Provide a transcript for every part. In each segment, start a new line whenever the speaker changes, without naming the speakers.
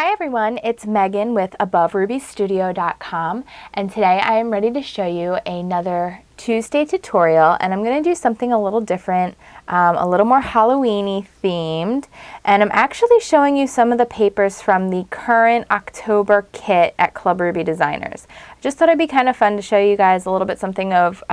Hi everyone, it's Megan with AboveRubyStudio.com, and today I am ready to show you another Tuesday tutorial, and I'm going to do something a little different, a little more Halloween-y themed, and I'm actually showing you some of the papers from the current October kit at Club Ruby Designers. I just thought it'd be kind of fun to show you guys a little bit something of,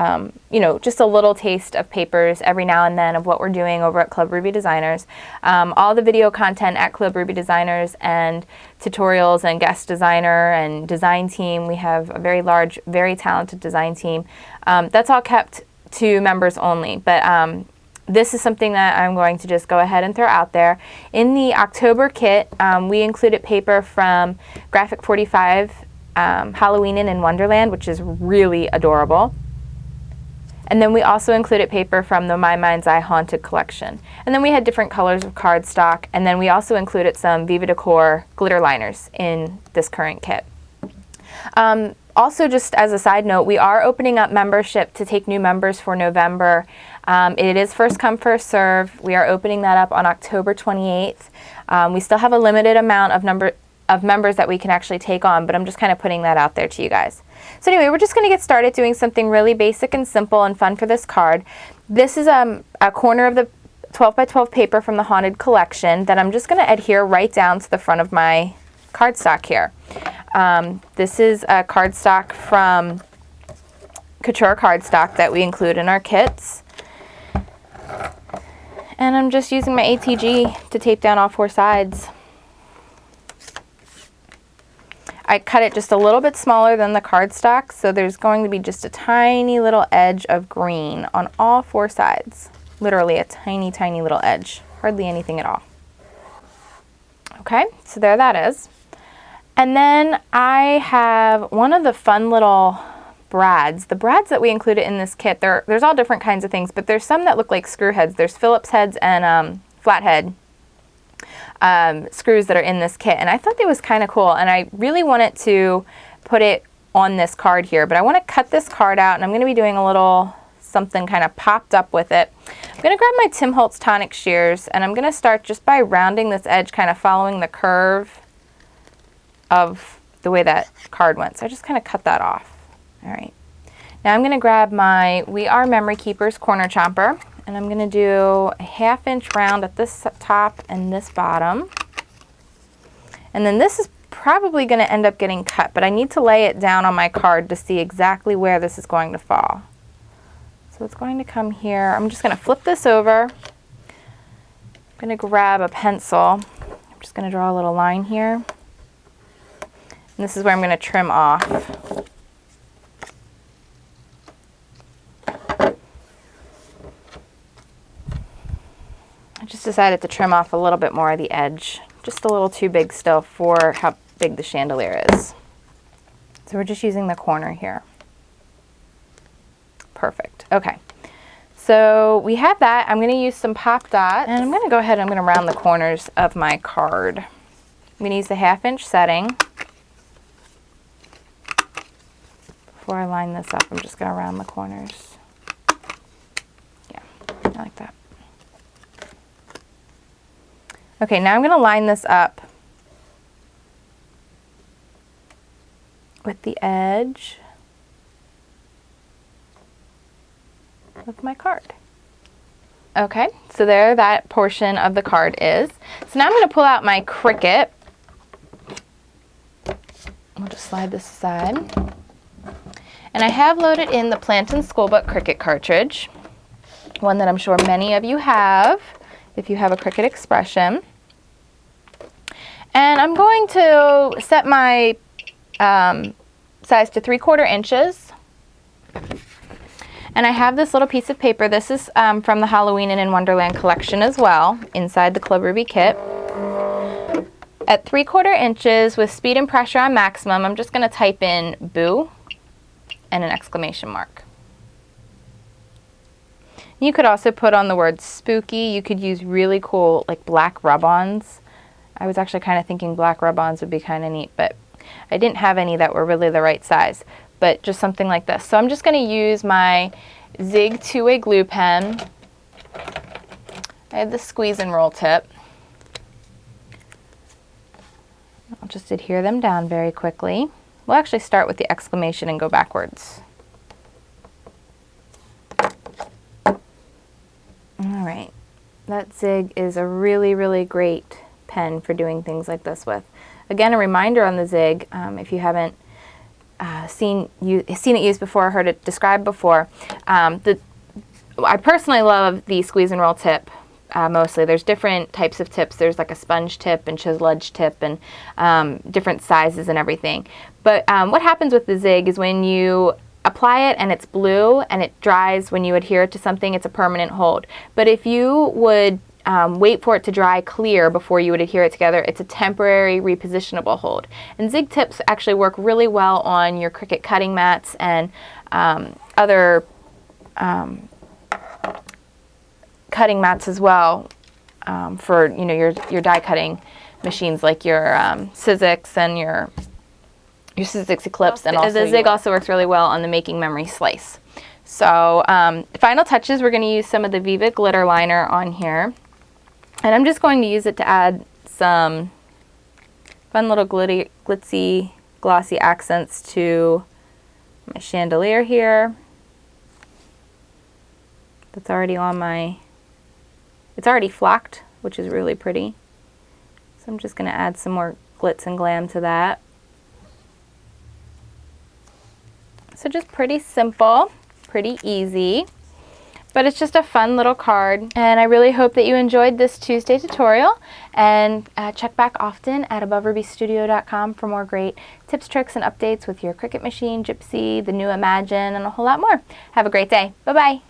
just a little taste of papers every now and then of what we're doing over at Club Ruby Designers. All the video content at Club Ruby Designers and tutorials and guest designer and design team. We have a very large, very talented design team. That's all kept to members only, but this is something that I'm going to just go ahead and throw out there. In the October kit, we included paper from Graphic 45, Halloween in Wonderland, which is really adorable. And then we also included paper from the My Mind's Eye Haunted collection. And then we had different colors of cardstock, and then we also included some Viva Decor glitter liners in this current kit. Also, just as a side note, we are opening up membership to take new members for November. It is first come, first serve. We are opening that up on October 28th. We still have a limited amount of members that we can actually take on, but I'm just kind of putting that out there to you guys. So anyway, we're just going to get started doing something really basic and simple and fun for this card. This is a corner of the 12 by 12 paper from the Haunted collection that I'm just going to adhere right down to the front of my cardstock here. This is a cardstock from Couture cardstock that we include in our kits. And I'm just using my ATG to tape down all four sides. I cut it just a little bit smaller than the cardstock, so there's going to be just a tiny little edge of green on all four sides. Literally a tiny, tiny little edge. Hardly anything at all. Okay, so there that is. And then I have one of the fun little brads. The brads that we included in this kit, there's all different kinds of things, but there's some that look like screw heads. There's Phillips heads and flathead screws that are in this kit, and I thought that was kind of cool, and I really wanted to put it on this card here, but I want to cut this card out, and I'm going to be doing a little something kind of popped up with it. I'm going to grab my Tim Holtz tonic shears, and I'm going to start just by rounding this edge, kind of following the curve of the way that card went. So I just kind of cut that off. All right. Now I'm going to grab my We Are Memory Keepers corner chomper, and I'm going to do a 1/2 inch round at this top and this bottom. And then this is probably going to end up getting cut, but I need to lay it down on my card to see exactly where this is going to fall. So it's going to come here. I'm just going to flip this over. I'm going to grab a pencil. I'm just going to draw a little line here. And this is where I'm going to trim off. I just decided to trim off a little bit more of the edge. Just a little too big still for how big the chandelier is. So we're just using the corner here. Perfect. Okay. So we have that. I'm going to use some pop dots, and I'm going to go ahead and I'm going to round the corners of my card. I'm going to use the 1/2 inch setting. Before I line this up, I'm just going to round the corners. Yeah, I like that. Okay, now I'm going to line this up with the edge of my card. Okay, so there that portion of the card is. So now I'm going to pull out my Cricut. We'll just slide this aside. And I have loaded in the Plantin Schoolbook Cricut cartridge, one that I'm sure many of you have if you have a Cricut Expression. And I'm going to set my size to 3/4 inches. And I have this little piece of paper. This is from the Halloween in Wonderland collection as well, inside the Club Ruby kit. At 3/4 inches with speed and pressure on maximum, I'm just going to type in boo and an exclamation mark. You could also put on the word spooky. You could use really cool like black rub-ons. I was actually kind of thinking black rub-ons would be kind of neat, but I didn't have any that were really the right size, but just something like this. So I'm just going to use my Zig two-way glue pen. I have the squeeze and roll tip. I'll just adhere them down very quickly. We'll actually start with the exclamation and go backwards. All right, that Zig is a really, really great pen for doing things like this with. Again, a reminder on the Zig, if you haven't seen it used before, heard it described before, I personally love the squeeze and roll tip. Mostly. There's different types of tips. There's like a sponge tip and chisel edge tip and different sizes and everything. But what happens with the Zig is when you apply it and it's blue and it dries, when you adhere it to something, it's a permanent hold. But if you would wait for it to dry clear before you would adhere it together, it's a temporary repositionable hold. And Zig tips actually work really well on your Cricut cutting mats and other cutting mats as well, for your die cutting machines like your Sizzix and your Sizzix Eclipse, and also the Zig also works really well on the Making Memory Slice. So final touches, we're going to use some of the Viva glitter liner on here, and I'm just going to use it to add some fun little glitzy glossy accents to my chandelier here. That's already on my, it's already flocked, which is really pretty. So I'm just going to add some more glitz and glam to that. So just pretty simple, pretty easy, but it's just a fun little card. And I really hope that you enjoyed this Tuesday tutorial, and check back often at AboveRubyStudio.com for more great tips, tricks, and updates with your Cricut machine, Gypsy, the new Imagine, and a whole lot more. Have a great day. Bye-bye.